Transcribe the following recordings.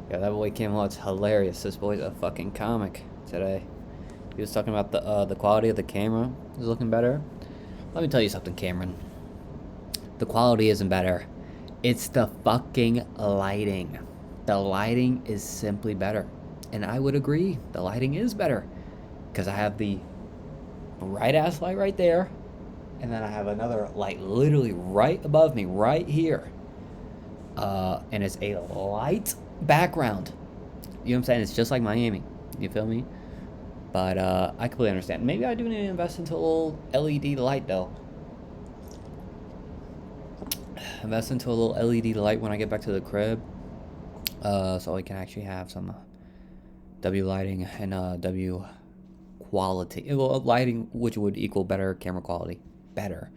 Yeah, that boy came out. It's hilarious. This boy's a fucking comic today. He was talking about the quality of the camera is looking better. Let me tell you something, Cameron. The quality isn't better. It's the fucking lighting. The lighting is simply better. And I would agree. The lighting is better. Because I have the bright ass light right there. And then I have another light literally right above me, right here. And it's a light background. You know what I'm saying? It's just like Miami. You feel me? But I completely understand. Maybe I do need to invest into a little LED light though. Invest into a little LED light when I get back to the crib. So I can actually have some W lighting and W quality. Well, lighting which would equal better camera quality. Better.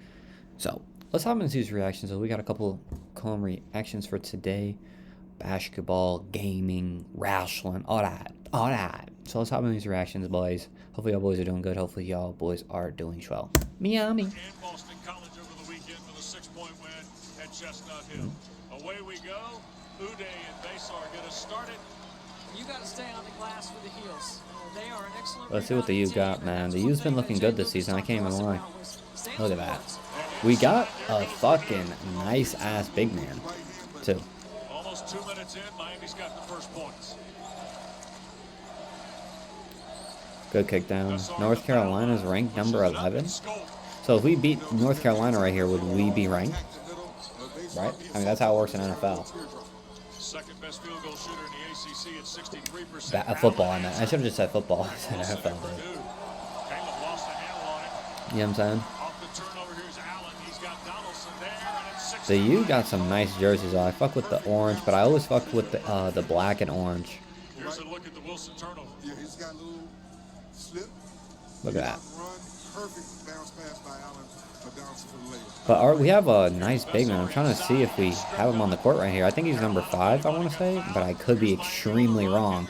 So let's hop into these reactions. So we got a couple calm reactions for today. Basketball, gaming, wrestling, all that. So let's hop into these reactions, boys. Hopefully y'all boys are doing good. Hopefully y'all boys are doing swell. Miami. And Boston College over the weekend with a 6-point win at Chestnut Hill. Away we go. Uday and Basar get us started. You got to stay on the glass for the heels. They are an excellent. Let's see what the U got, man. The U's been looking good this season. I can't even lie. Look at that. We got a fucking nice ass big man, too. Almost 2 minutes in, Miami's got the first points. Good kick down. North Carolina's ranked number 11. So if we beat North Carolina right here, would we be ranked? Right? I mean, that's how it works in NFL. Second best field goal shooter in the ACC at 63%. Football, I meant. I should have just said football. I said NFL, dude. Caleb lost the handle on it. You know what I'm saying? Off the turnover, here's Allen. He's got Donaldson there, and it's 6. The U got some nice jerseys. I fuck with the orange, but I always fuck with the black and orange. Here's a look at the Wilson turnover. Yeah, he's got a little slip. Look at that. Run, perfect bounce pass by Allen for Donaldson for the layup. But we have a nice big man. I'm trying to see if we have him on the court right here. I think he's number 5, I want to say, but I could be extremely wrong.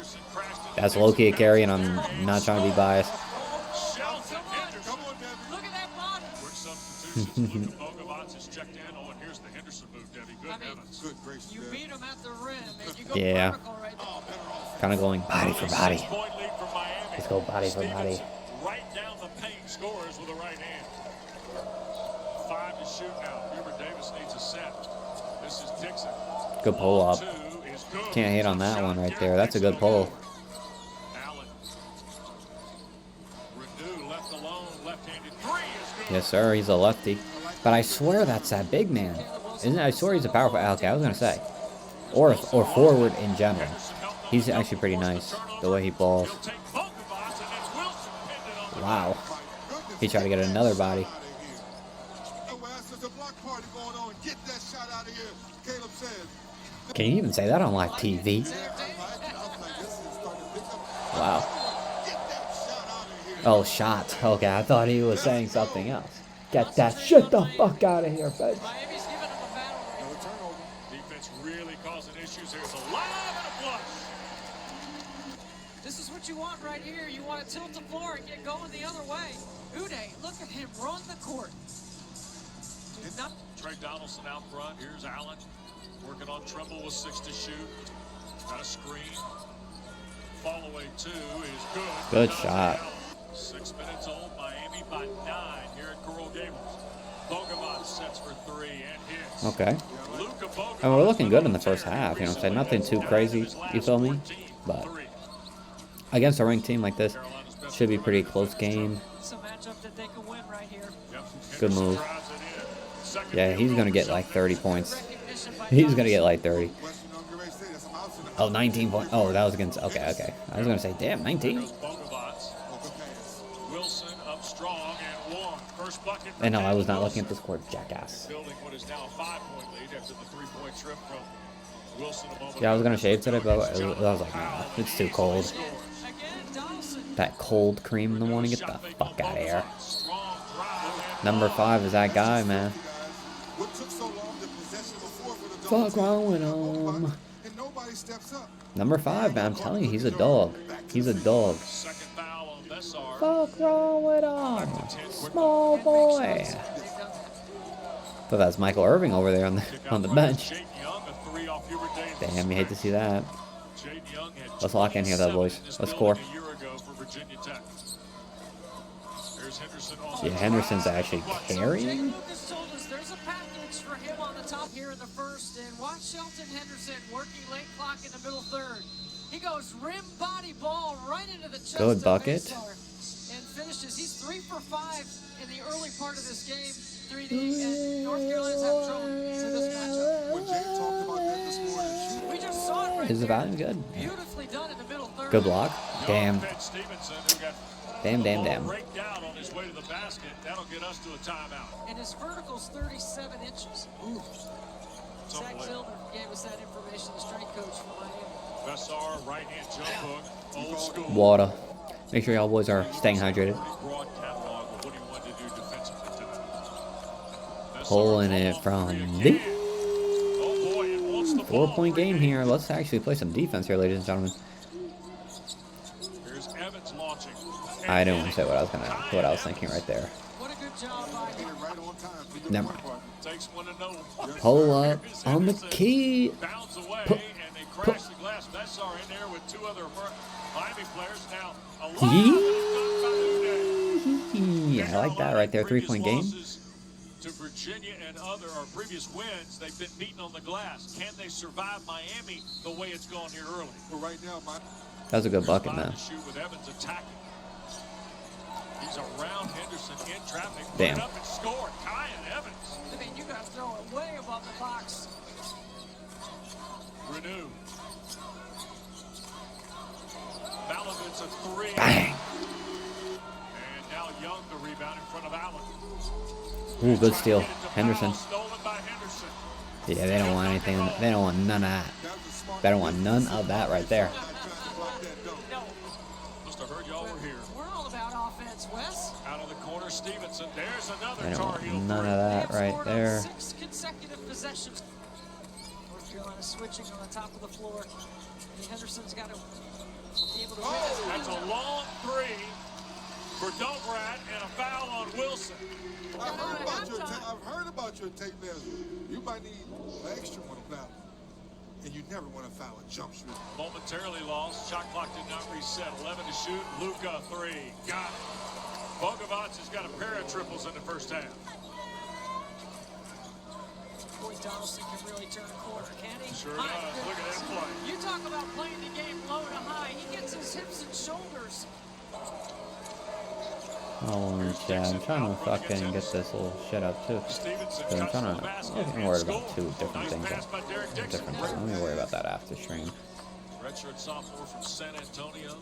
That's low-key a carry, and I'm not trying to be biased. Look at that body. You beat him at the rim, and you go Yeah. vertical right there. Kind of going body for body. Let's go body for body. Right down the paint, scores with the right hand. 5 to shoot now. Hubert Davis needs a set. This is Dixon. Good pull up. 2 is good. Can't hate on that one right there. That's a good pull. Allen. Renew left alone, left-handed 3 is good. Yes, sir. He's a lefty. But I swear that's that big man. Isn't it? I swear he's a powerful. Okay, I was gonna say, or forward in general. He's actually pretty nice the way he balls. He'll take both of us, and it's Wilson pinned it on the Wow. He tried to get another body. There's a block party going on. Get that shot out of here, Caleb says. Can you even say that on live TV? Wow. Oh, shot. Okay, I thought he was saying something else. Get that shit the fuck out of here, bitch. Miami's giving him a battle. defense really causing issues. There's a lob and a flush. This is what you want right here. You want to tilt the floor and get going the other way. Uday, look at him run the court. Do not. Trey Donaldson out front. Here's Allen working on Tremble with 6 to shoot. Got a screen. Fall away 2 is good. Good shot. 6 minutes old. Miami by 9 here at Coral Gables. Bogovan sets for 3 and hits. Okay. Luka Bogovan. And we're looking good in the first half. You know what I'm saying? Nothing too crazy. You feel me? But against a ranked team like this, should be a pretty close game. It's a matchup that they can win right here. Good move. Yeah, he's going to get like 30 points. He's going to get like 30. Oh, 19 points. Oh, that was against. Okay. I was going to say, damn, 19. Wilson up strong and warm. First bucket. And no, I was not looking at the score, jackass. Building what is now a 5-point lead after the 3-point trip from Wilson. Yeah, I was going to shave today, but I was like, nah, it's too cold. That cold cream in the morning, get the fuck out of here. Number 5 is that guy, man. Fuck wrong with him. Number 5, man, I'm telling you, he's a dog. He's a dog. Fuck wrong with him. Small boy. But that's Michael Irving over there on the bench. Damn, you hate to see that. Jaden Young had Let's lock in here, though, 27 boys. in this Let's building score. a year ago for Virginia Tech. There's Henderson on Yeah, the Henderson's drive. actually So Jay carrying. Lucas told us there's a package for him on the top here in the first, and watch Shelton Henderson working late clock in the middle third. He goes rim body ball right into the chest Good of bucket. Baystar and finishes. He's 3 for 5 in the early part of this game. 3D, and North Carolina's having trouble with this matchup. When Jay talked about that this morning, We just saw it right His there. value good. Beautifully done in the middle third. Good block. Damn. Ben Stevenson, who got Damn, the damn, ball damn. raked out on his way to the basket. That'll get us to a timeout. And his vertical's 37 inches. Zach Unbelievable. Zillner gave us that information, the strength coach from Miami. Bessar, right-hand jump hook, old school. Water. Make sure y'all boys are staying hydrated. Broad catalog of what he wanted to do defensively tonight. Bessar Pulling it on from three the again. Oh boy, it wants the ball. 4-point game here. Let's actually play some defense here, ladies and gentlemen. Here's Evans launching. I didn't want to say what I was thinking right there. What a good job by him. right on time for your Never point, partner. Takes one to know. Pull up Here's on the Henderson. key. Bounce away, Pu- and they pu- crash the glass. Bessar in there with two other Miami players now. Yeah, I like that right there. 3-point game. To Virginia and other or previous wins, they've been beaten on the glass. Can they survive Miami the way it's gone here early? But right now, my That was a good bucket, Spot man. to shoot with Evans attacking. He's around Henderson in traffic. Put Damn. it up and score. Kyan Evans. I mean, you got to throw it way above the box. Renew. Malavit's a three. Bang. And now Young the rebound in front of Allen. Ooh, good steal. Henderson. Stolen by Henderson. Yeah, they don't want anything. They don't want none of that. that was a smart They don't want none of that right there. trying to block that dunk. No, Must have heard y'all were here. we're all about offense, Wes. Out of the corner, Stevenson. There's another They don't Tar want Heel none of three. that They have right scored on there. 6 consecutive possessions. North Carolina switching on the top of the floor. And Henderson's got to be able to win this. That's a long three for Dobrat and a foul on Wilson. I've heard about your tape measure. You might need an extra one of that. And you never want to foul a jump shooter. Momentarily lost. Shot clock did not reset. 11 to shoot. Luka, three. Got it. Bogovac has got a pair of triples in the first half. Boy, Donaldson can really turn a corner, can he? Sure My does. Look at goodness. that play. You talk about playing the game low to high. He gets his hips and shoulders. Oh, yeah, I'm trying to fucking get this little shit up too. Stevenson Because I'm cuts trying the to. basket I'm and worried about scores. two different Nice things. pass by Derek Dixon. Different. Let me worry about that after stream. Redshirt sophomore from San Antonio.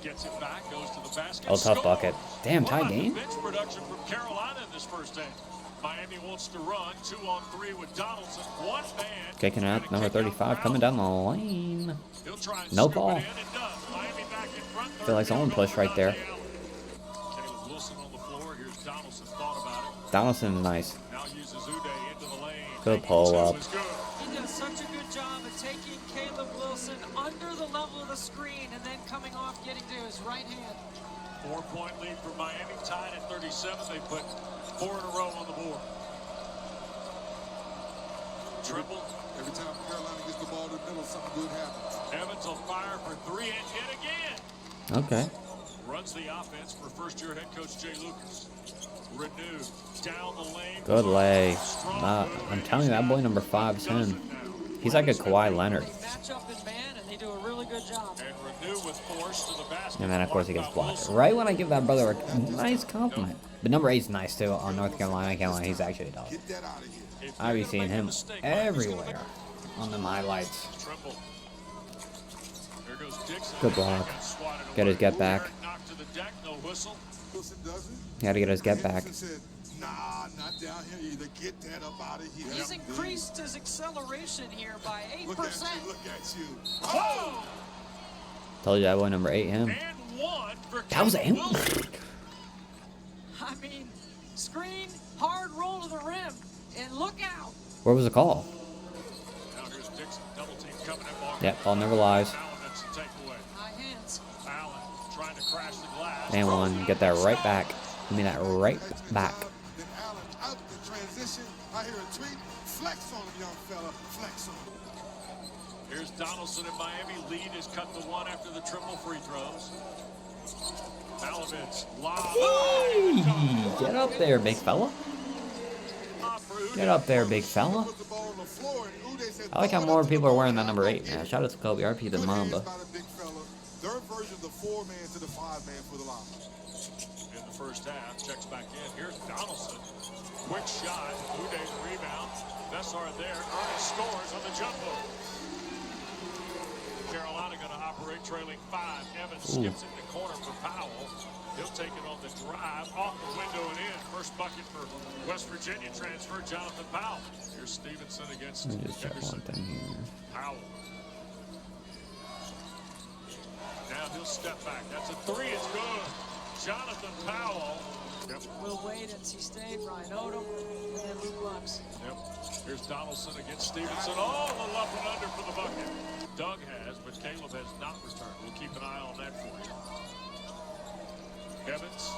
Gets it back, goes to the basket. Oh, tough scores. bucket. Damn, What tie about the game. bench production from Carolina in this first half. Miami wants to run 2-on-3 with Donaldson. One man. Kicking out number 35 coming down the lane. He'll try and No scoop call. it in and does. Miami back in front. Feel like someone pushed right there. Caleb Wilson on the floor. Here's Donaldson. Thought about it. Donaldson is nice. Now uses Uday into the lane. Good Making pull two up. is good. He does such a good job of taking Caleb Wilson under the level of the screen and then coming off, getting to his right hand. 4-point lead for Miami, tied at 37. They put 4 in a row on the board. Triple. Every time Carolina gets the ball to the middle, something good happens. Evans will fire for 3 and hit again. Okay. Runs the offense for first-year head coach Jay Lucas. Renew down the lane. Good lay. Strong move. I'm telling you, that boy number 5's him. Does it now. He's like a Kawhi Leonard. They match up in man and they do a really good job. And Renew with force to the basket. And then, of course, he gets Marked by blocked. Wilson. Right when I give that brother a nice compliment. But number 8's nice, too, on North Carolina. I can't lie. He's actually a dog. Get that out of here. If I be they're gonna seeing make a him mistake, Miami's gonna everywhere on the highlights. make- Triple. There goes Dixon. Good block. And swatted Get his away. get back. Knocked to the deck, no whistle. Wilson does it. He had to get his get back. Henderson said, nah, not down here either. Get that up out of here. He's increased his acceleration here by Look at 8%. you. Look at you. Oh! Told you that boy number 8, him. And one for That was him. Wilson. I mean, screen, hard roll to the rim, and look out. Where was the call? Now here's Dixon, double team coming in. Walker. Yep, ball never lies. Allen, that's a takeaway. High hands. Allen trying to crash the glass. And one. Get that right back. Give me that right back. Then Allen out the transition. I hear a tweet. Flex on him, young fella. Flex on him. Here's Donaldson in Miami. Lead is cut to 1 after the triple free throws. Malovitz, lob. Hey, get up there, big fella. Get up there, big fella. I like how more people are wearing that number 8 now. Shout out to Kobe, RP the Mamba. Third version of the 4-man to the 5-man for the Llama. In the first half, checks back in. Here's Donaldson. Quick shot. Uday's rebound. Bessar there. Ernest scores on the jump hook. Carolina going to operate trailing 5. Evans skips it in the corner for Powell. He'll take it on the drive, off the window and in. First bucket for West Virginia transfer, Jonathan Powell. Here's Stevenson against Let me just check one thing here. Powell. Now he'll step back. That's a 3. It's good. Jonathan Powell. Yep. We'll wait and see Stave, Ryan Odom, and then the Bucks. Yep. Here's Donaldson against Stevenson. Oh, the up and under for the bucket. Doug has, but Caleb has not returned. We'll keep an eye on that for you. Evans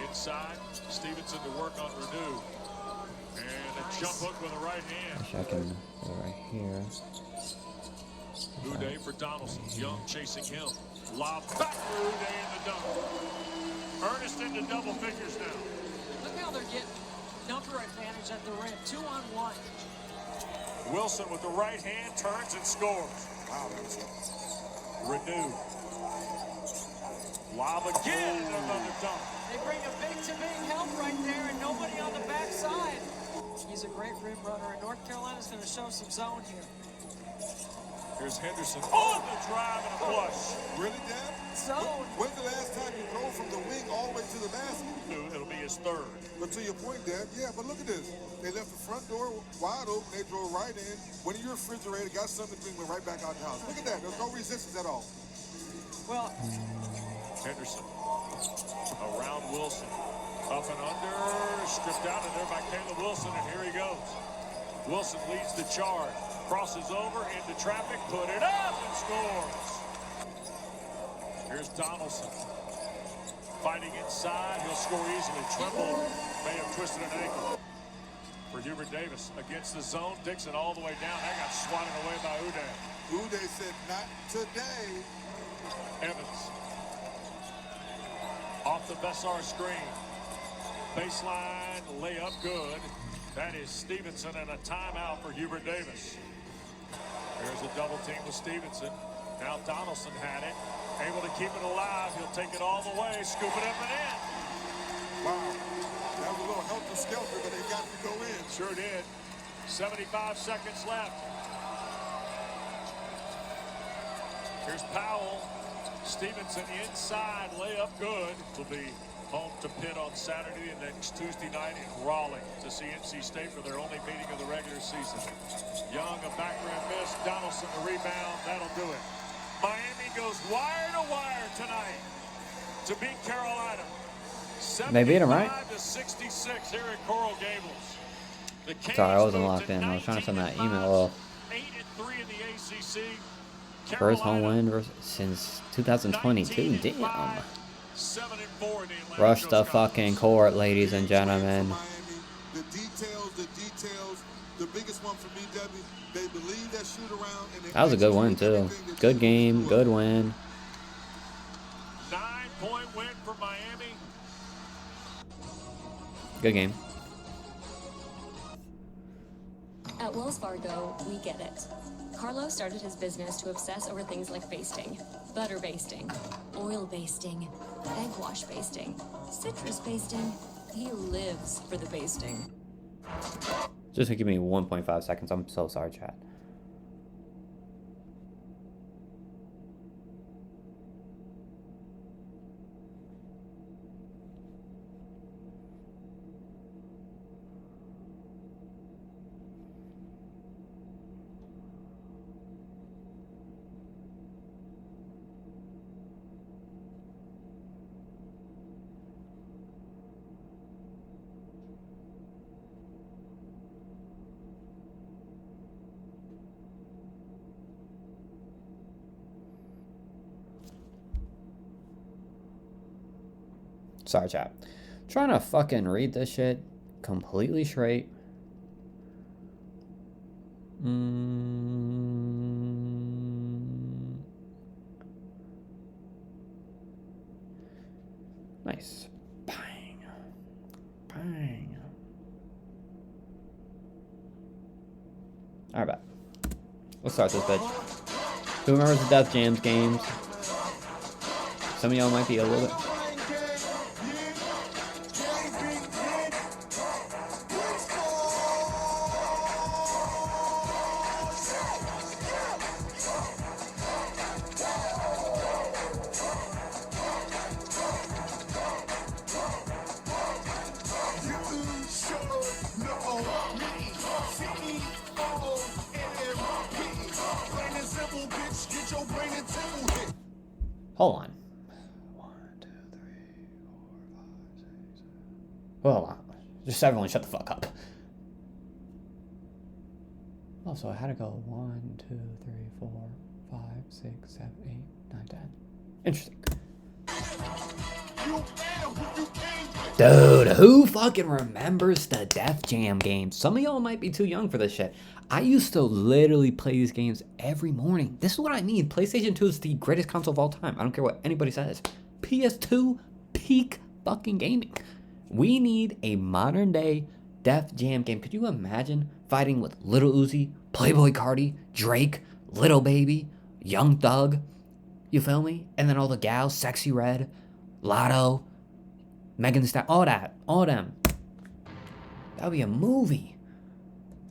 inside. Stevenson to work on Renew. And a jump hook with a right hand. Wish I can go right here. Uday for Donaldson. Young chasing him. Lob back for Uday in the dunk. Ernest into double figures now. Look how they're getting number advantage at the rim. 2-on-1. Wilson with the right hand turns and scores. Wow, that was Renew. Lob again, another dunk. They bring a big-to-big help right there and nobody on the backside. He's a great rim runner, and North Carolina's going to show some zone here. Here's Henderson on the drive and a flush. Really, Dad? Zone. When's the last time you drove from the wing all the way to the basket? It'll be his 3rd. But to your point, Dad, yeah, but look at this. They left the front door wide open. They drove right in. Went in your refrigerator, got something to drink, went right back out the house. Look at that. There's no resistance at all. Well, Henderson around Wilson. Up and under, stripped out of there by Caleb Wilson, and here he goes. Wilson leads the charge. Crosses over into traffic, put it up and scores. Here's Donaldson. Fighting inside, he'll score easily. Tremble may have twisted an ankle. For Hubert Davis against the zone. Dixon all the way down. That got swatted away by Uday. Uday said, not today. Evans. Off the Bessar screen. Baseline layup good. That is Stevenson and a timeout for Hubert Davis. There's a double team with Stevenson. Now Donaldson had it. Able to keep it alive. He'll take it all the way. Scoop it up and in. Wow. That was a little helter-skelter, but they got to go in. Sure did. 75 seconds left. Here's Powell. Stevenson inside. Layup good. Will be home to Pitt on Saturday and next Tuesday night in Raleigh to see NC State for their only meeting of the regular season. Young, a back rim miss. Donaldson, the rebound. That'll do it. Miami goes wire to wire tonight to beat Carolina. They beat him, right? 75-66 here at Coral Gables. The Sorry, I wasn't locked in. I was trying to send that email. 8-3 in the ACC. First home win since 2022. Damn. 7-4 in the Atlantic Rush the Coast fucking Conference. court, ladies and gentlemen. The details. The biggest one for me, Debbie, they believe that shoot around. And That was a good win, too. Good game, good win. 9-point win for Miami. Good game. At Wells Fargo, we get it. Carlo started his business to obsess over things like basting, butter basting, oil basting, egg wash basting, citrus basting. He lives for the basting. Just give me 1.5 seconds. I'm so sorry, chat. Sorry, chat. Trying to fucking read this shit completely straight. Nice. Bang. Bang. Alright, let's start this bitch. Who remembers the Death Jams games? Some of y'all might be a little bit... Hold on. 1, 2, 3, 4, 5, 6, 7. Hold on. Just everyone shut the fuck up. Oh, so I had to go 1, 2, 3, 4, 5, 6, 7, 8, 9, 10. Interesting. Dude, who fucking remembers the Def Jam games? Some of y'all might be too young for this shit. I used to literally play these games every morning. This is what I mean. PlayStation 2 is the greatest console of all time. I don't care what anybody says. PS2, peak fucking gaming. We need a modern day Def Jam game. Could you imagine fighting with Lil Uzi, Playboy Carti, Drake, Lil Baby, Young Thug? You feel me? And then all the gals, Sexy Red, Lotto, Megan Thee Stallion, all them. That would be a movie.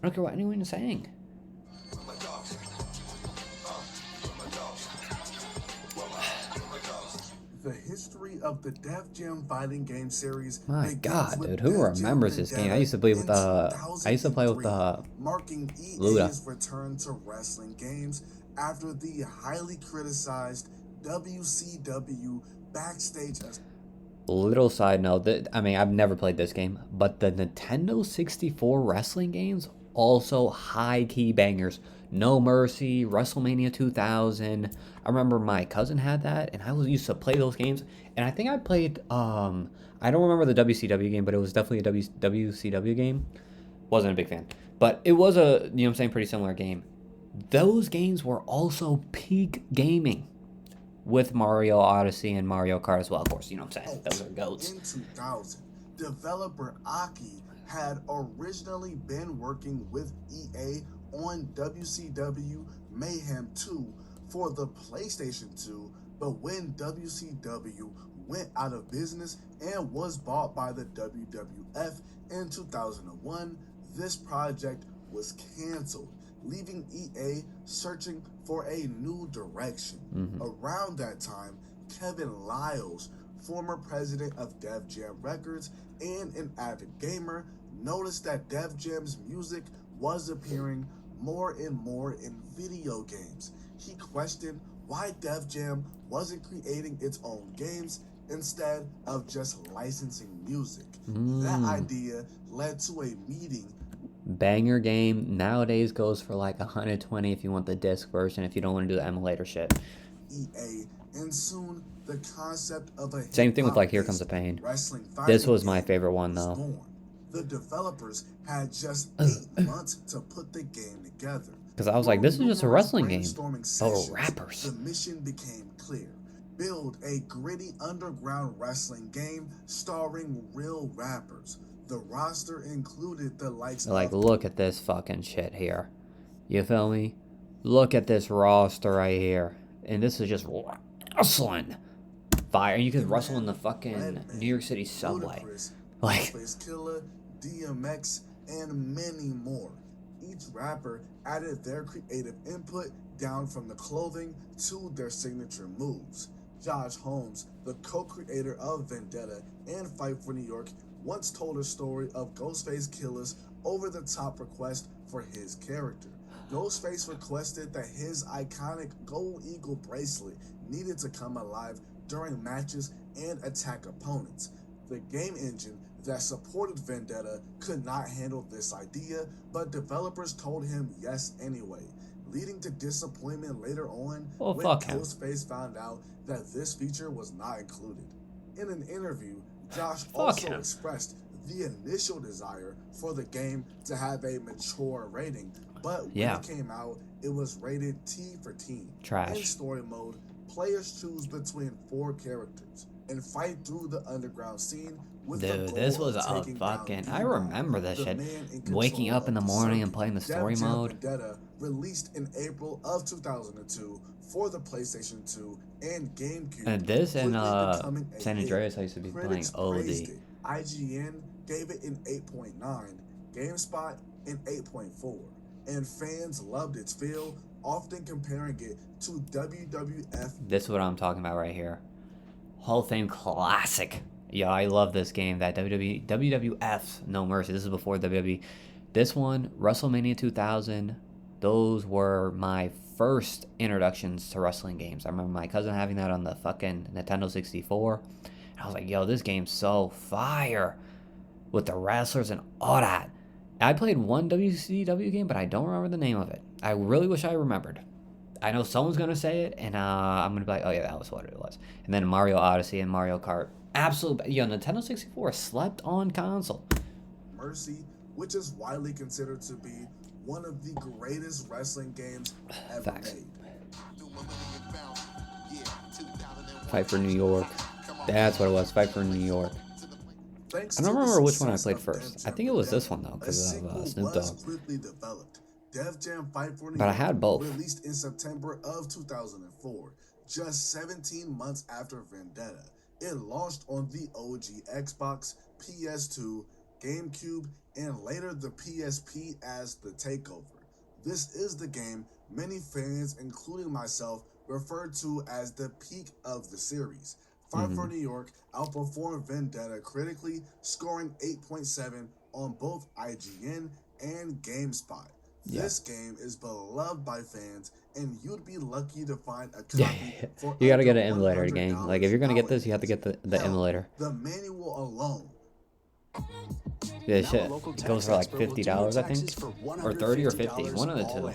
I don't care what anyone is saying. The history of the Def Jam fighting game series. My God, dude, who remembers this game? I used to play with marking Luda. EA's return to wrestling games after the highly criticized WCW backstage. Little side note, I mean, I've never played this game, but the Nintendo 64 wrestling games, also high-key bangers. No Mercy, WrestleMania 2000. I remember my cousin had that, and I used to play those games. And I think I played, I don't remember the WCW game, but it was definitely a WCW game. Wasn't a big fan. But it was a, you know what I'm saying, pretty similar game. Those games were also peak gaming. With Mario Odyssey and Mario Kart as well, of course, you know what I'm saying? Those are goats. In 2000, developer Aki had originally been working with EA on WCW Mayhem 2 for the PlayStation 2, but when WCW went out of business and was bought by the WWF in 2001, this project was canceled, leaving EA searching for a new direction. Around that time, Kevin Liles, former president of Def Jam Records and an avid gamer, noticed that Def Jam's music was appearing more and more in video games. He questioned why Def Jam wasn't creating its own games instead of just licensing music. That idea led to a meeting. Banger game nowadays goes for like 120 if you want the disc version, if you don't want to do the emulator shit. EA, and soon the concept of a same thing with like Here Comes the Pain. This was my favorite one though. Born. The developers had just 8 months to put the game together. Because I was like, this is just a wrestling game. Sessions, Oh, rappers. The mission became clear. Build a gritty underground wrestling game starring real rappers. The roster included the likes like, look at this fucking shit here. You feel me? Look at this roster right here. And this is just wrestling. Fire. And you could wrestle in the fucking New York City subway. Like, Killer, DMX, and many more. Each rapper added their creative input down from the clothing to their signature moves. Josh Holmes, the co-creator of Vendetta and Fight for New York, once told a story of Ghostface Killer's over-the-top request for his character. Ghostface requested that his iconic gold eagle bracelet needed to come alive during matches and attack opponents. The game engine that supported Vendetta could not handle this idea, but developers told him yes anyway, leading to disappointment later on when Ghostface found out that this feature was not included. In an interview, Josh also expressed the initial desire for the game to have a mature rating, but when it came out, it was rated T for teen. Trash. In story mode, players choose between 4 characters: and fight through the underground scene with the Dude, goal this was of a taking down fucking. I D-Mob, remember this the shit. man in Waking control up in the of morning and circuit. playing the story Def Jam mode. Vendetta, released in April of 2002 for the PlayStation 2 and GameCube. And this and quickly becoming a San hit. Andreas I used to be playing Critics praised OD. it. IGN gave it an 8.9, GameSpot an 8.4, and fans loved its feel, often comparing it to WWF. This is what I'm talking about right here. Hall of Fame classic. Yeah, I love this game. That WWF's No Mercy. This is before WWE. This one, WrestleMania 2000. Those were my first introductions to wrestling games. I remember my cousin having that on the fucking Nintendo 64. And I was like, yo, this game's so fire. With the wrestlers and all that. I played one WCW game, but I don't remember the name of it. I really wish I remembered. I know someone's going to say it, and I'm going to be like, oh yeah, that was what it was. And then Mario Odyssey and Mario Kart. Absolutely. Yo, Nintendo 64 slept on console. Mercy, which is widely considered to be one of the greatest wrestling games ever Facts. made. Fight for New York. That's what it was. Fight for New York. Thanks I don't to the remember which one I success played of first. Def I Jam think it was Vendetta, this one, though, a because of sequel Snoop was Dogg. quickly developed. Def Jam Fight for New But I York, had both. released in September of 2004, just 17 months after Vendetta. It launched on the OG Xbox, PS2, GameCube, and later the PSP as the takeover. This is the game many fans, including myself, refer to as the peak of the series. Fight for New York outperformed Vendetta critically, scoring 8.7 on both IGN and GameSpot. This game is beloved by fans, and you'd be lucky to find a copy for You gotta get under an emulator, gang. Like, if you're gonna get this, you have to get the Hell, emulator. The manual alone Yeah, shit. It goes for like $50, I think. Or 30 or 50. One of the two.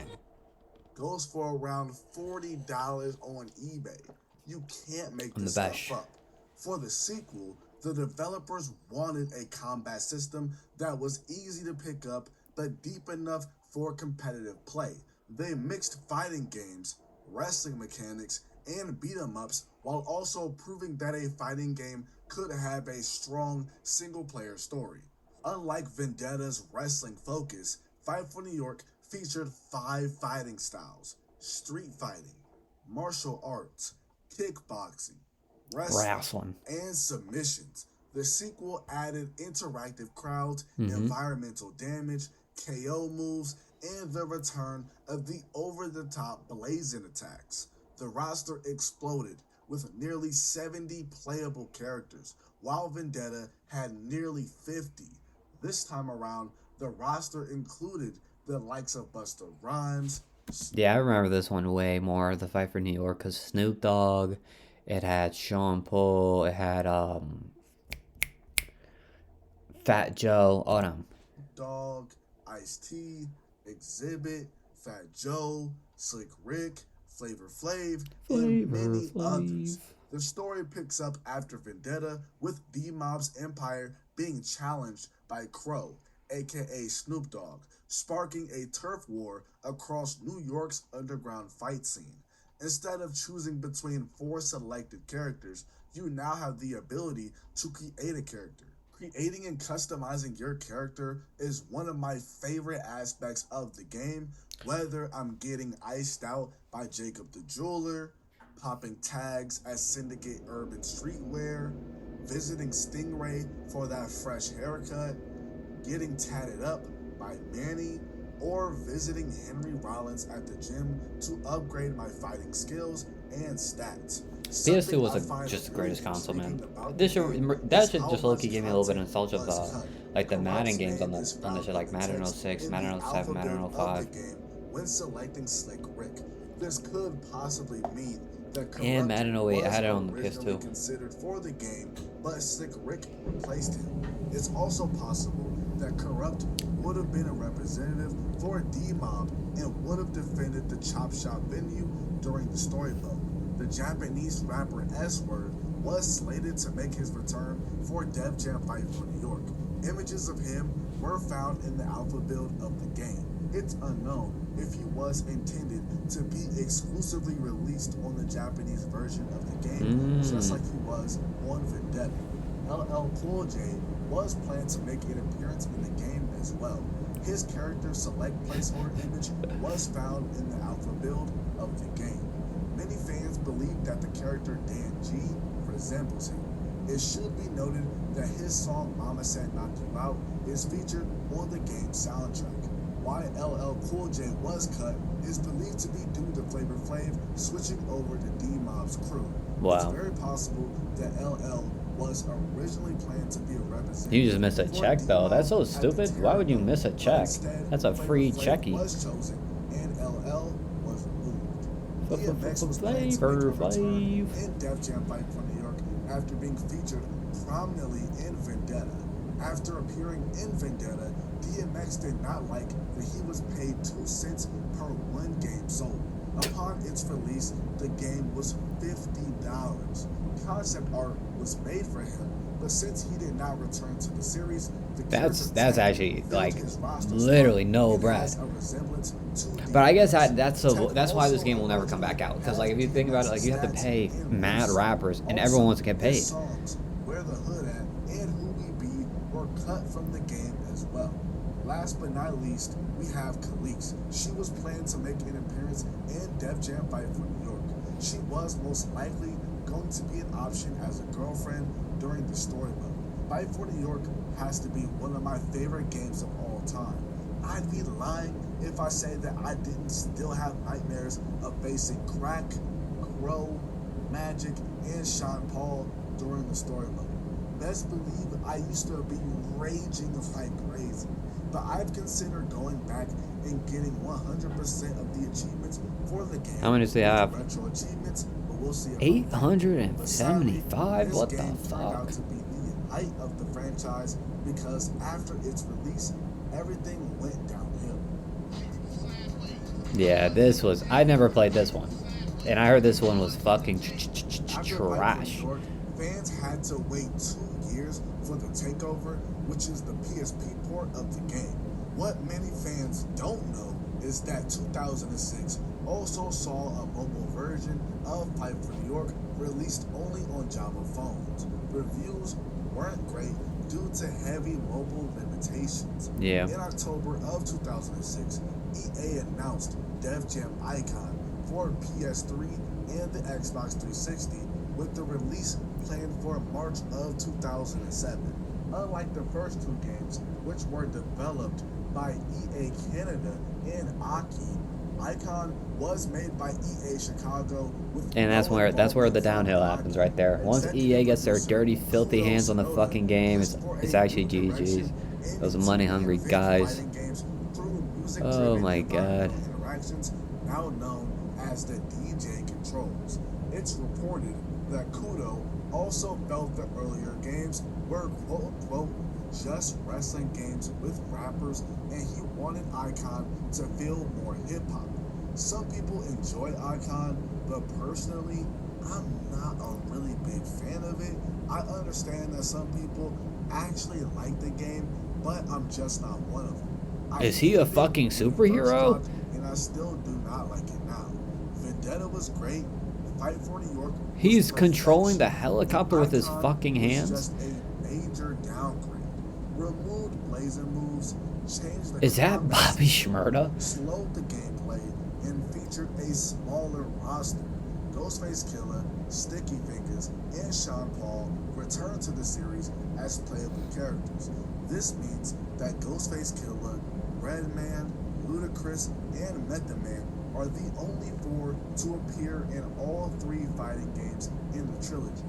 goes for around $40 on eBay. You can't make On this the stuff bash. up. For the sequel, the developers wanted a combat system that was easy to pick up but deep enough for competitive play. They mixed fighting games, wrestling mechanics, and beat-em-ups while also proving that a fighting game could have a strong single-player story. Unlike Vendetta's wrestling focus, Fight for New York featured 5 fighting styles: street fighting, martial arts, kickboxing, wrestling, and submissions. The sequel added interactive crowds, environmental damage, KO moves, and the return of the over-the-top blazing attacks. The roster exploded with nearly 70 playable characters, while Vendetta had nearly 50. This time around, the roster included the likes of Busta Rhymes. Yeah, I remember this one way more, the Fight for New York, because Snoop Dogg, it had Sean Paul, it had Fat Joe, all them. Dog, Ice-T, Exhibit, Fat Joe, Slick Rick, Flavor Flav, and many others. The story picks up after Vendetta, with D-Mob's empire being challenged by Crow, aka Snoop Dogg, sparking a turf war across New York's underground fight scene. Instead of choosing between 4 selected characters, you now have the ability to create a character. Creating and customizing your character is one of my favorite aspects of the game, whether I'm getting iced out by Jacob the Jeweler, popping tags at Syndicate Urban Streetwear, visiting Stingray for that fresh haircut, getting tatted up by Manny, or visiting Henry Rollins at the gym to upgrade my fighting skills and stats. PS2 was just the greatest console, man. That should just low-key give me a little bit of nostalgia of like the Madden games on the shit, like Madden 06, Madden 07, Madden 05. When selecting Slick Rick, this could possibly mean that And Madden 08, I had it on the originally PS2. considered for the game, but Slick Rick replaced him. It's also possible that Corrupt would have been a representative for D-Mob and would have defended the Chop Shop venue during the story mode. The Japanese rapper S-Word was slated to make his return for Def Jam Fight for New York. Images of him were found in the alpha build of the game. It's unknown if he was intended to be exclusively released on the Japanese version of the game, just like he was on Vendetta. LL Cool J was planned to make an appearance in the game as well. His character select placeholder image was found in the alpha build of the game. Many fans believe that the character Dan G resembles him. It should be noted that his song Mama Said Knock You Out is featured on the game's soundtrack. Why LL Cool J was cut is believed to be due to Flavor Flav switching over to D-Mob's crew. Wow. It's very possible that LL was originally planned to be a representative. You just missed a check though. That's so stupid. Why would you miss a check? That's a free checky. Was chosen and LL was removed. DMX was Flavor planned to make a Flav. return in Def Jam Fight for New York after being featured prominently in Vendetta. After appearing in Vendetta, DMX did not like that he was paid 2 cents per one game sold. Upon its release, the game was $50. Concept art was made for him, but since he did not return to the series, the That's character actually filled like his roster literally slot no and bread. has a resemblance to But I guess DMX. that's why this game will never come back out. Because like if you think about it, like you have to pay mad rappers, and everyone wants to get paid. His songs, Where the Hood At, and Who We Be were cut from the game as well. Last but not least, we have Khalees. She was planned to make an appearance in Def Jam Fight for New York. She was most likely going to be an option as a girlfriend during the story mode. Fight for New York has to be one of my favorite games of all time. I'd be lying if I say that I didn't still have nightmares of facing Crack, Crow, Magic, and Sean Paul during the story mode. Best believe I used to be raging like crazy, but I've considered going back and getting 100% of the achievements for the game. How many does he have? Retro achievements, but we'll see. 875? What the Turned out fuck? to be the height of the franchise because after its release, everything went downhill. Yeah, this was. I never played this one, and I heard this one was fucking After trash. New York, fans had to wait 2 years for the takeover, which is the PSP port of the game. What many fans don't know is that 2006 also saw a mobile version of Fight for New York released only on Java phones. Reviews weren't great due to heavy mobile limitations. Yeah. In October of 2006, EA announced Def Jam Icon for PS3 and the Xbox 360 with the release planned for March of 2007. Unlike the first two games, which were developed by EA Canada and Aki, Icon was made by EA Chicago with And that's where the downhill happens right there. Once EA gets their dirty, filthy hands on the fucking game, it's actually GG's. Those money-hungry guys. Oh my god. Interactions, now known as the DJ controls. It's reported that Kudo also felt the earlier games were quote-unquote just wrestling games with rappers, and he wanted Icon to feel more hip-hop. Some people enjoy Icon, but personally, I'm not a really big fan of it. I understand that some people actually like the game, but I'm just not one of them. Is he a fucking superhero? And I still do not like it now. Vendetta was great. Fight for New York. He's controlling the helicopter with his Icon fucking was hands? just a major downgrade. Removed blazing moves, changed the Is that combat Bobby system, Shmurda? slowed the gameplay, and featured a smaller roster. Ghostface Killer, Sticky Fingers, and Sean Paul returned to the series as playable characters. This means that Ghostface Killer, Redman, Ludacris, and Method Man are the only four to appear in all three fighting games in the trilogy.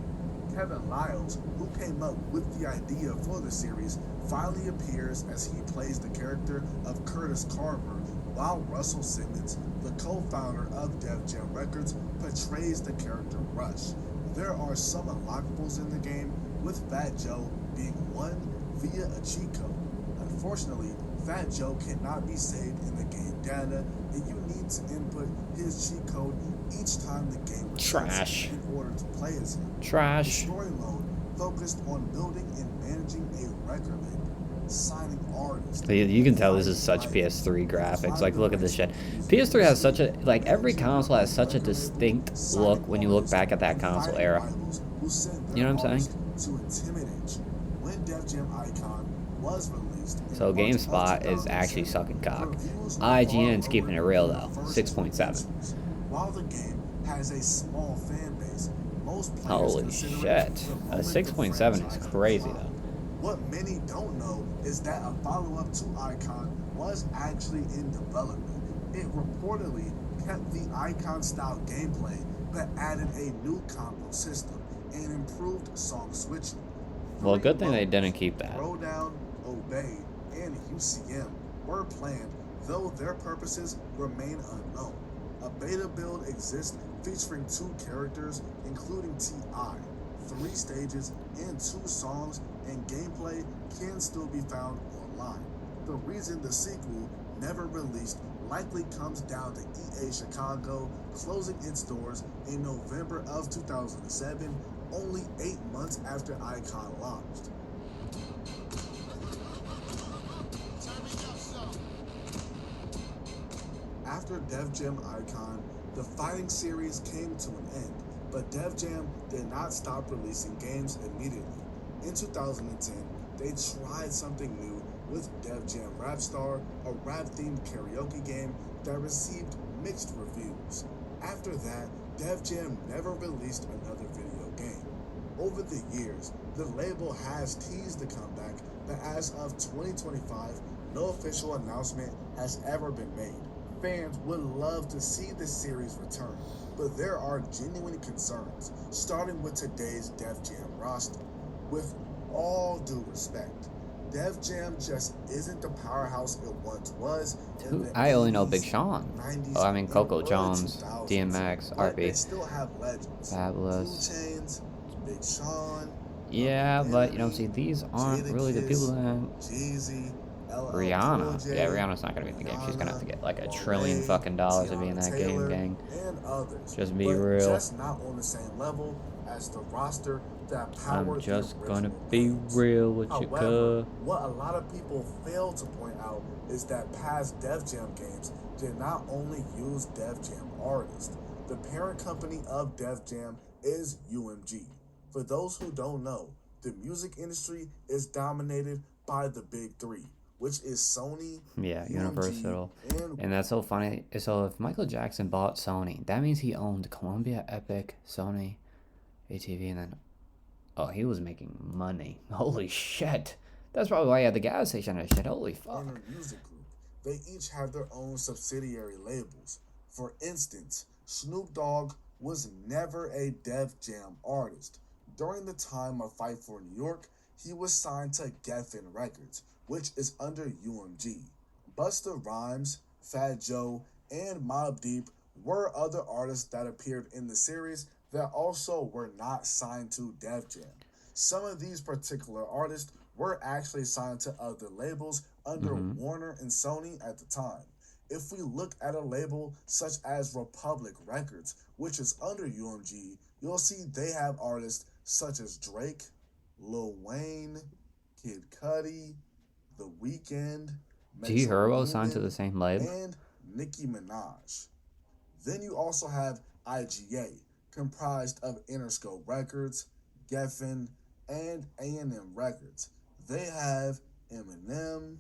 Kevin Liles, who came up with the idea for the series, finally appears as he plays the character of Curtis Carver, while Russell Simmons, the co-founder of Def Jam Records, portrays the character Rush. There are some unlockables in the game, with Fat Joe being one via a cheat code. Unfortunately, Fat Joe cannot be saved in the game data, and you need to input his cheat code each time the game resets Trash. in order to play as him. Trash. The story mode focused on building and managing a record label. signing artists. But you can tell this is such PS3 graphics. Like, look at this shit. PS3 has such a, like, every console has such a distinct look when you look back at that console era. You know what I'm saying? To intimidate you. When Def Jam Icon was released, So GameSpot is actually sucking cock. IGN's keeping it real though. 6.7. While the game has a small fan base, most players Holy consider shit. it the A moment the 6.7 is franchise crazy was though. What many don't know is that a follow-up to Icon was actually in development. It reportedly kept the Icon-style gameplay, but added a new combo system and improved song switching. Well, good thing they didn't keep that. Throwdown, Obey, and UCM were planned, though their purposes remain unknown. A beta build exists featuring 2 characters, including T.I., 3 stages, and 2 songs, and gameplay can still be found online. The reason the sequel never released likely comes down to EA Chicago closing its doors in November of 2007, only 8 months after Icon launched. After Def Jam Icon, the fighting series came to an end, but Def Jam did not stop releasing games immediately. In 2010, they tried something new with Def Jam Rap Star, a rap-themed karaoke game that received mixed reviews. After that, Def Jam never released another video game. Over the years, the label has teased the comeback, but as of 2025, no official announcement has ever been made. Fans would love to see this series return, but there are genuine concerns, starting with today's Def Jam roster. With all due respect, Def Jam just isn't the powerhouse it once was. I only know Big Sean. 90s, Oh, I mean Coco and Jones, 2000s, DMX, but they RP. still have legends. Fabulous. 2 Chainz, Big Sean. Yeah, but you know, see, these aren't really the people that. Jeezy, Rihanna. Yeah, Rihanna's not gonna be in the game. She's gonna have to get like $1 trillion fucking dollars to be in that game, gang. And others. Just be but real. Just not on the same level as the roster that powered I'm just the gonna original be games. real with you, However, cuz. what a lot of people fail to point out is that past Def Jam games did not only use Def Jam artists. The parent company of Def Jam is UMG. For those who don't know, the music industry is dominated by the big 3, which is Sony, Yeah, UMG, Universal. And that's so funny. So if Michael Jackson bought Sony, that means he owned Columbia, Epic, Sony, ATV, and then he was making money. Holy shit. That's probably why he had the gas station and shit. Holy fuck. and a music group. They each have their own subsidiary labels. For instance, Snoop Dogg was never a Def Jam artist. During the time of Fight for New York, he was signed to Geffen Records, which is under UMG. Busta Rhymes, Fat Joe, and Mobb Deep were other artists that appeared in the series that also were not signed to Def Jam. Some of these particular artists were actually signed to other labels under Warner and Sony at the time. If we look at a label such as Republic Records, which is under UMG, you'll see they have artists such as Drake, Lil Wayne, Kid Cudi, The Weeknd, G Metro Herbo signed to Boomin, the same label. and Nicki Minaj. Then you also have IGA, comprised of Interscope Records, Geffen, and A&M Records. They have Eminem,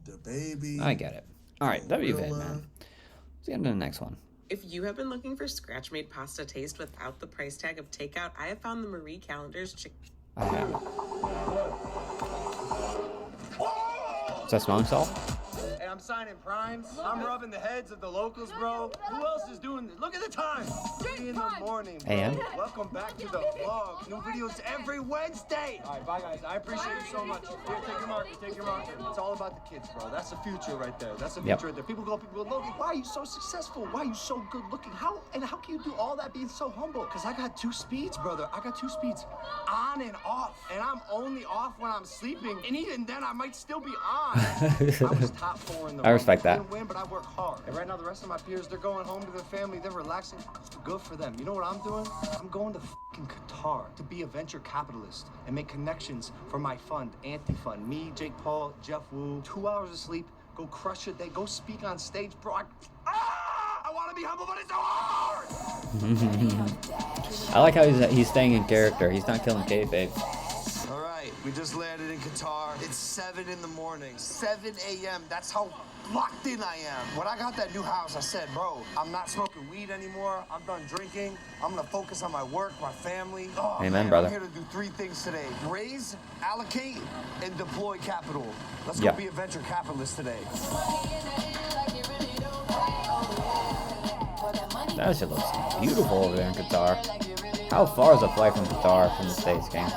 DaBaby. I get it. Alright, WV, Gorilla. man. Let's get into the next one. If you have been looking for scratch-made pasta taste without the price tag of takeout, I have found the Marie Callender's chicken. I have. Is that smelling salt? Hey, I'm signing primes. I'm rubbing the heads of the locals, bro. Who else is doing this? Look at the time. 3 in the morning, bro. AM? Welcome back to the vlog. New videos every Wednesday. All right, bye, guys. I appreciate you so much. Here, take your marker. Take your marker. It's all about the kids, bro. That's the future right there. That's the future right there. People go, Logan, why are you so successful? Why are you so good looking? How can you do all that being so humble? Because I got 2 speeds, brother. I got 2 speeds. On and off. And I'm only off when I'm sleeping. And even then, I might still be on. I was top 4 in the I respect that. Didn't win, but I work hard. And right now, the rest of my peers, they're going home to their family. They're relaxing. Good for them. You know know what I'm doing? I'm going to fucking Qatar to be a venture capitalist and make connections for my fund, Anti-Fund. Me, Jake Paul, Jeff Wu. 2 hours of sleep, go crush it. They go speak on stage, bro. I want to be humble, but it's so hard. I like how he's staying in character. He's not killing kayfabe. All right, we just landed in Qatar. It's 7 in the morning, 7 a.m. That's how locked in I am. When I got that new house, I said, bro, I'm not smoking weed anymore. I'm done drinking. I'm gonna focus on my work, my family. Oh, Amen, man, brother. I'm here to do 3 things today: raise, allocate, and deploy capital. Let's Yeah. go be a venture capitalist today. That shit looks beautiful over there in Qatar. How far is the flight from Qatar from the States, gang?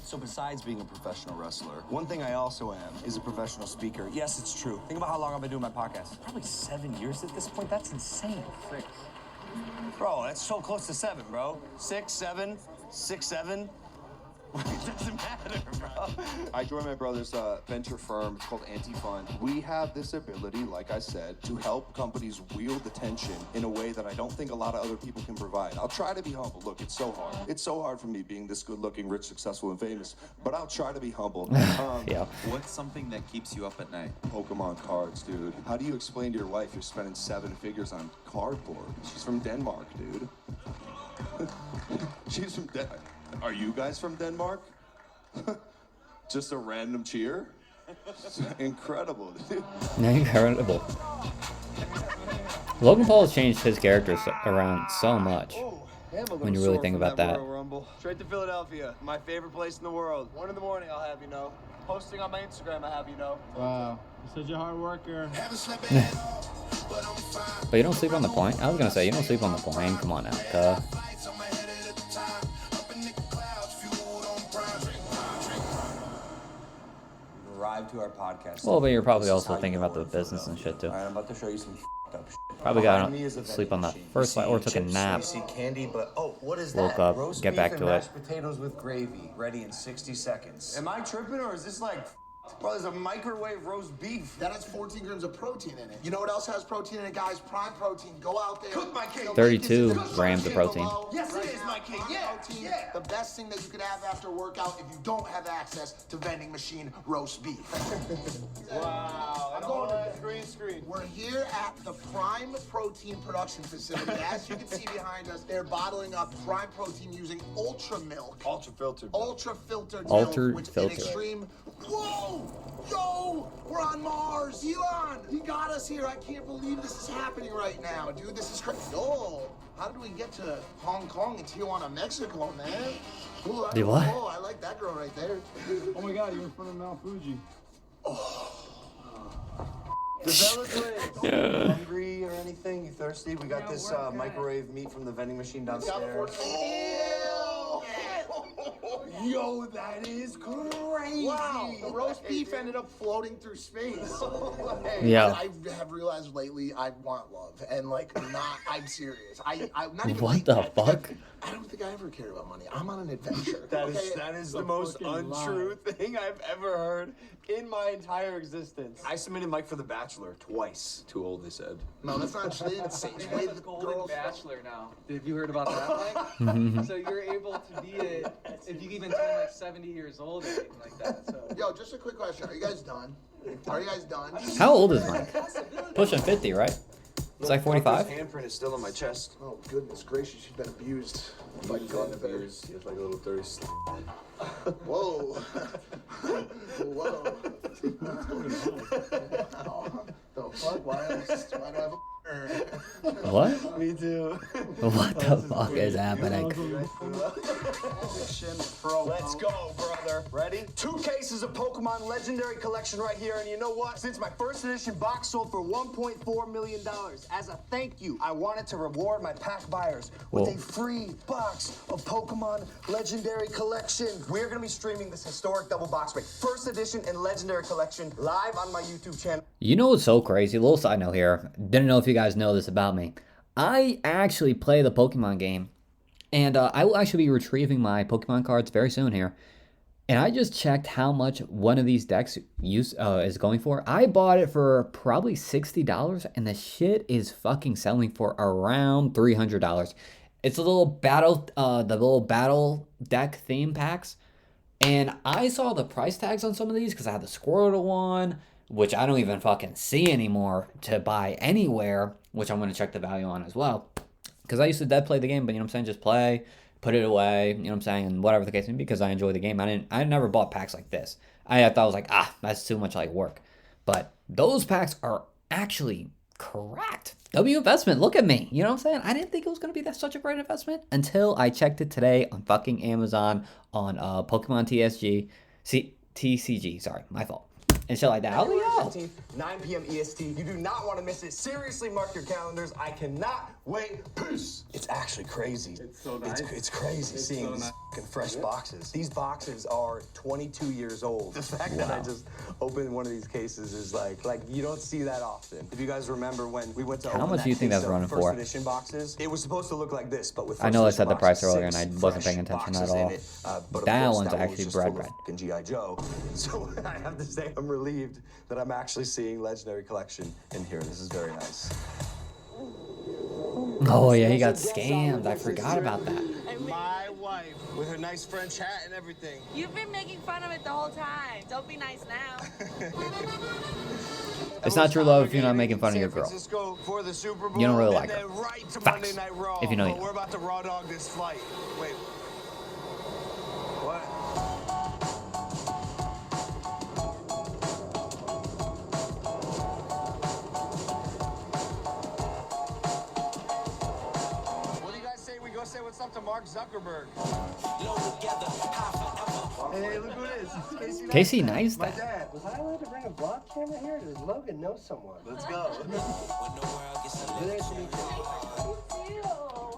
So besides being a professional wrestler, one thing I also am is a professional speaker. Yes, it's true. Think about how long I've been doing my podcast. Probably 7 years at this point. That's insane. 6. Bro, that's so close to 7, bro. 6, 7, 6, 7. It doesn't matter, bro. I joined my brother's venture firm. It's called Anti-Fund. We have this ability, like I said, to help companies wield attention in a way that I don't think a lot of other people can provide. I'll try to be humble. Look, it's so hard. It's so hard for me being this good-looking, rich, successful, and famous, but I'll try to be humble. Yeah. What's something that keeps you up at night? Pokemon cards, dude. How do you explain to your wife you're spending 7 figures on cardboard? She's from Denmark, dude. She's from Denmark. Are you guys from Denmark? Just a random cheer? Incredible, dude. Incredible. Logan Paul has changed his characters around so much. When you really think about that. Rumble. Straight to Philadelphia, my favorite place in the world. 1 in the morning, I'll have you know. Posting on my Instagram, I'll have you know. Wow, you're such a hard worker. But you don't sleep on the point? I was gonna say, you don't sleep on the plane. Come on now, cuh. Arrived to our podcast. Well, but you're probably also thinking about the business and shit too. All right, I'm about to show you some up shit. Probably Behind got me is a sleep on the vending machine. first You flight or see took a chips, nap. You see candy, but oh, what is Woke that? up, Roast get beef back and to it. mashed potatoes with gravy, ready in 60 seconds. Am I tripping or is this like, bro? There's a microwave roast beef. That has 14 grams of protein in it. You know what else has protein in it, guys? Prime protein. Go out there. Cook my cake. 32 grams of protein. Yes, it is my cake. Prime Yeah, protein, yeah. The best thing that you could have after a workout if you don't have access to vending machine roast beef. Wow. I'm going to green screen. We're here at the Prime Protein production facility. As you can see behind us, they're bottling up Prime Protein using ultra milk. Ultra filtered. Ultra filtered Ultra milk, which filtered. in extreme. Whoa! Yo! We're on Mars! Elon! He got us here. I can't believe this is happening right now, dude. This is crazy. Yo! How did we get to Hong Kong and Tijuana, Mexico, man? Ooh, Dude, what? Oh, I like that girl right there. Oh my god, you're in front of Mount Fuji. Hungry or anything? You thirsty? We got this microwave meat from the vending machine downstairs. Yo, that is crazy. Wow, the roast beef ended up floating through space. Yeah. I have realized lately I want love, and like, I'm serious. I'm not even What like the that. fuck? I don't think I ever cared about money. I'm on an adventure. That is the most untrue thing I've ever heard in my entire existence. I submitted Mike for The Bachelor twice. Too old, they said. No, that's not true. It's the way the Golden girls. Bachelor now. Have you heard about that, Mike? So you're able to be it if you even turn like 70 years old or anything like that. So. Yo, just a quick question. Are you guys done? Are you guys done? How old is Mike? Pushing 50, right? It's like 45? His handprint is still on my chest. Oh goodness gracious, you've been abused by gun bears. He has like a little dirty. Whoa. Whoa. The fuck? Why do I have a What? Me too. What the fuck is happening? Let's go, brother. Ready? 2 cases of Pokemon Legendary Collection right here, and you know what? Since my first edition box sold for $1.4 million, as a thank you, I wanted to reward my pack buyers with Whoa. a free box of Pokemon Legendary Collection. We're gonna be streaming this historic double box break, first edition and Legendary Collection, live on my YouTube channel. You know what's so crazy? Little side note here. Didn't know if you guys know this about me. I actually play the Pokemon game. And I will actually be retrieving my Pokemon cards very soon here. And I just checked how much one of these decks is going for. I bought it for probably $60, and the shit is fucking selling for around $300. It's a little battle, the little battle deck theme packs. And I saw the price tags on some of these because I had the Squirtle one, which I don't even fucking see anymore to buy anywhere, which I'm going to check the value on as well. Because I used to dead play the game, but you know what I'm saying, just play, put it away, you know what I'm saying, and whatever the case may be, because I enjoy the game. I never bought packs like this. I thought I was like, that's too much like work. But those packs are actually correct. W investment, look at me. You know what I'm saying? I didn't think it was going to be that such a great investment until I checked it today on fucking Amazon on Pokemon TCG. Sorry, my fault. And shit like that. I was like, yo. 9 p.m. EST. You do not want to miss it. Seriously, mark your calendars. I cannot wait. Peace. It's actually crazy. It's so nice. It's crazy seeing so these nice. fucking fresh boxes. These boxes are 22 years old. The fact that I just opened one of these cases is like you don't see that often. If you guys remember when we went to How open much do you think that's running first for? edition boxes, it was supposed to look like this, but with I know I first said the edition price boxes, earlier and I 6 wasn't paying fresh attention at boxes in all. it. But of That course, one's was actually just bread full of bread. fucking G.I. Joe. So I have to say I'm relieved that I'm actually seeing Legendary Collection in here. This is very nice. Oh, yeah, he got scammed. I forgot about that. My wife with her nice French hat and everything. You've been making fun of it the whole time. Don't be nice now. It's not true love if you're not making fun of your girl. For the Super Bowl, You don't really and like her. then right to Facts. Monday Night Raw. If you know, you But know. we're about to raw dog this flight. Wait. What? What do you guys say we go say what's up to Mark Zuckerberg? Hey, look who it is. Casey Neistat. My dad. Was I allowed to bring a vlog camera here? Does Logan know someone? Let's go.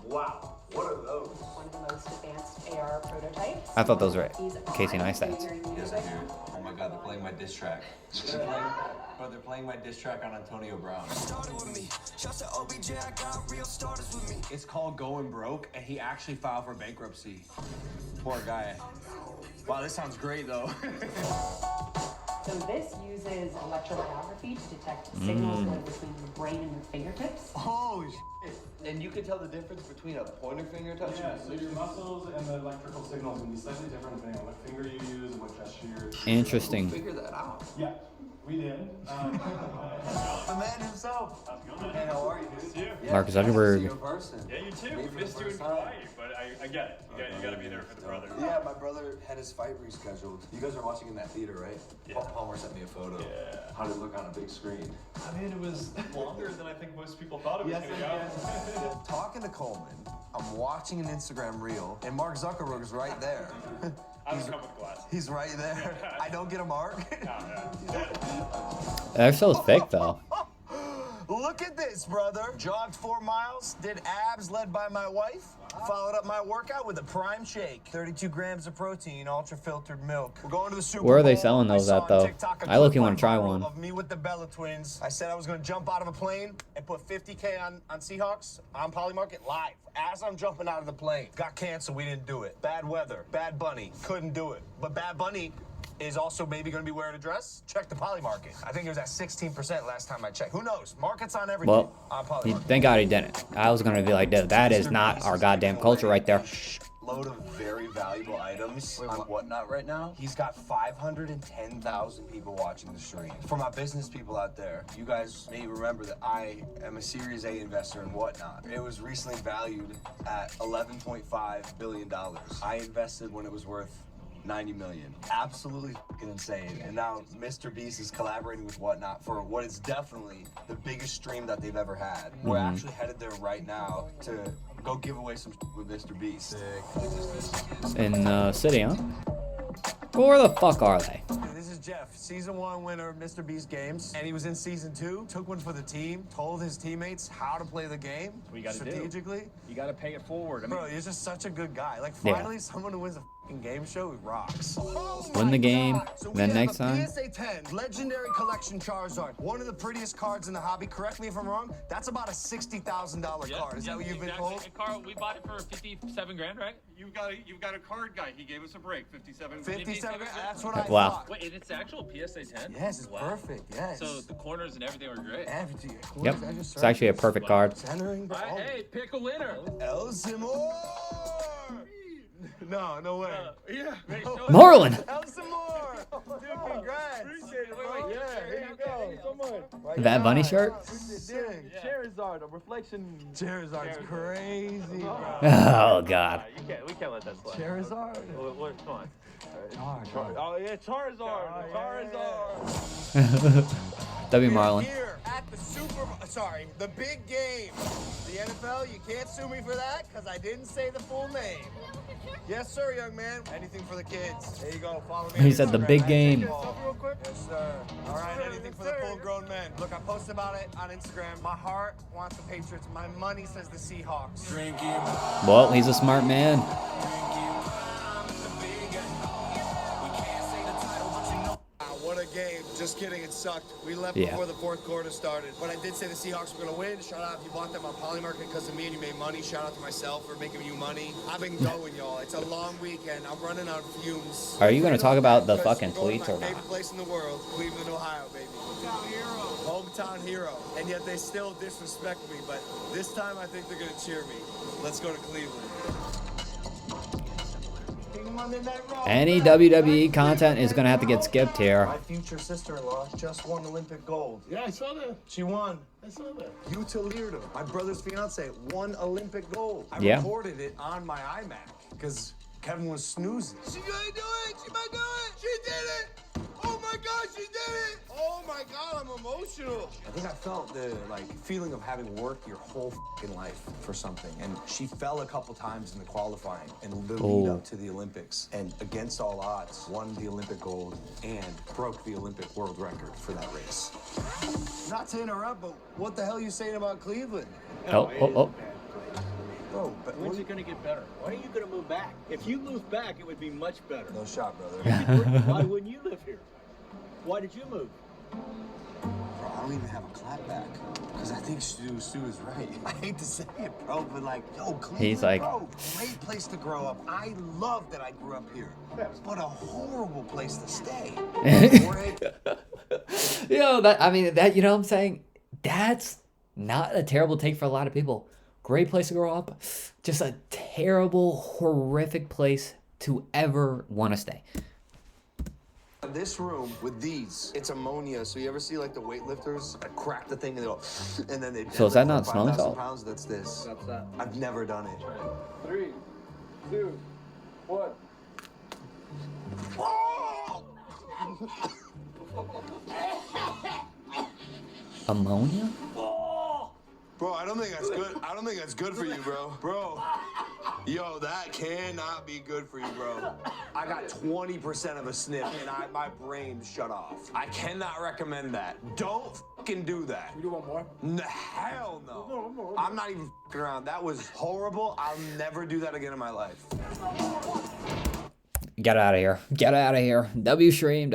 Wow. What are those? One of the most advanced AR prototypes. I thought those were Casey Neistats. Yes, I do. Oh my God, they're playing my diss track. They're playing my diss track on Antonio Brown. It's called Going Broke, and he actually filed for bankruptcy. Poor guy. Wow, this sounds great though. So this uses electromyography to detect signals going between your brain and your fingertips. Oh shit. And you can tell the difference between a pointer finger touch Yeah, and so your muscles and the electrical signals can be slightly different depending on what finger you use and what gesture you're Interesting. figure that out. Yeah, we did. The man himself. Hey, how are you, dude? Mark Zuckerberg. Yeah, you too. We missed you in Hawaii, but I get it. You gotta be there for the brother. Yeah, my brother had his fight rescheduled. You guys are watching in that theater, right? Yeah. Palmer sent me a photo. Yeah. How did it look on a big screen? I mean, it was longer than I think most people thought it was gonna go. Talking to Coleman, I'm watching an Instagram reel, and Mark Zuckerberg is right there. I don't come with glasses. He's right there. I don't get a mark. They're so thick, though. Look at this, brother. Jogged 4 miles, did abs led by my wife, followed up my workout with a prime shake. 32 grams of protein, ultra-filtered milk. We're going to the Super Bowl. Where are they selling those I saw at, on though? TikTok a I look, clip want to try viral one. Of me with the Bella twins. I said I was going to jump out of a plane and put 50K on Seahawks on Polymarket live. As I'm jumping out of the plane. Got canceled, we didn't do it. Bad weather, Bad Bunny, couldn't do it. But Bad Bunny is also maybe going to be wearing a dress. Check the Polymarket. I think it was at 16% last time I checked. Who knows? Market's on everything. Well, On Polymarket. thank God he didn't. I was going to be like, dude, that is not our goddamn culture right there. Load of very valuable items on Whatnot right now. He's got 510,000 people watching the stream. For my business people out there, you guys may remember that I am a Series A investor in Whatnot. It was recently valued at $11.5 billion. I invested when it was worth 90 million. Absolutely fucking insane. And now Mr. Beast is collaborating with Whatnot for what is definitely the biggest stream that they've ever had. We're actually headed there right now to go give away some with Mr. Beast. In the city, huh? Where the fuck are they? This is Jeff, season 1 winner of Mr. Beast games, and he was in season 2, took one for the team, told his teammates how to play the game What you gotta strategically. do. You gotta pay it forward. I mean, Bro, you're just such a good guy. Like, Yeah. finally, someone who wins a fucking game show rocks. Win the game. So we Then have next a time. PSA 10 Legendary Collection Charizard. One of the prettiest cards in the hobby. Correct me if I'm wrong. That's about a $60,000 card. Is that what you've been told? Carl, we bought it for 57 grand, right? You've got a card guy. He gave us a break. 57. 57 grand? That's what I Wow. thought. Wait, and it's actual PSA 10? Yes, it's perfect. Yes. So the corners and everything were great. Everything. Yep. It's actually a perfect card. Centering. All right, hey, pick a winner. El Simor! No way. Yeah. Marlon! El Simor! Dude, congrats. Appreciate it, bro. Yeah, here you go. So much. That bunny shirt? Charizard, a reflection. Charizard's crazy, bro. Oh, God. We can't let that slide. Charizard? Come on. Oh, yeah, Charizard. W Marlon. Here at the big game. The NFL, you can't sue me for that because I didn't say the full name. Yes, sir, young man. Anything for the kids. There you go. Follow me. He said the big game. Yes, sir. All right, anything for the full-grown men. Look, I posted about it on Instagram. My heart wants the Patriots. My money says the Seahawks. Well, he's a smart man. What a game. Just kidding, it sucked. We left Yeah. before the fourth quarter started. But I did say the Seahawks were going to win. Shout out if you bought them on Polymarket because of me and you made money. Shout out to myself for making you money. I've been going, y'all. It's a long weekend. I'm running on fumes. Are you going to talk about the fucking Going to tweets my or not? favorite place in the world, Cleveland, Ohio, baby. Hometown hero. And yet they still disrespect me. But this time I think they're going to cheer me. Let's go to Cleveland. Any WWE content is going to have to get skipped here. My future sister-in-law just won Olympic gold. Yeah, I saw that. She won. I saw that. Utilirda, my brother's fiance, won Olympic gold. I Yeah. recorded it on my iMac because Kevin was snoozing. She gonna do it! She might do it! She did it! Oh my God, she did it! Oh my God, I'm emotional. I think I felt the feeling of having worked your whole fucking life for something. And she fell a couple times in the qualifying and the lead up to the Olympics. And against all odds, won the Olympic gold and broke the Olympic world record for that race. Not to interrupt, but what the hell are you saying about Cleveland? Oh. Bro, but When's it gonna get better? When are you gonna move back? If you move back, it would be much better. No shot, brother. Why wouldn't you live here? Why did you move? Bro, I don't even have a clap back. Because I think Stu is right. I hate to say it, bro, but yo, Cleveland, He's like- bro, great place to grow up. I love that I grew up here. But a horrible place to stay. Yo, that, you know what I'm saying? That's not a terrible take for a lot of people. Great place to grow up. Just a terrible, horrific place to ever want to stay. This room with these, it's ammonia. So you ever see the weightlifters? I crack the thing and they'll, and then they. So is that not smelling 5,000 salt? pounds. That's this. That's that. I've never done it. 3, 2, 1. Ammonia? Bro, I don't think that's good. I don't think that's good for you, bro. Bro, yo, that cannot be good for you, bro. I got 20% of a sniff and my brain shut off. I cannot recommend that. Don't fucking do that. You do one more? Hell no. I'm not even fucking around. That was horrible. I'll never do that again in my life. Get out of here. Get out of here. W stream.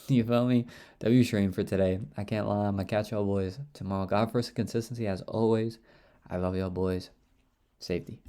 You feel me? W stream for today. I can't lie. I'm going to catch y'all boys tomorrow. God first consistency as always. I love y'all boys. Safety.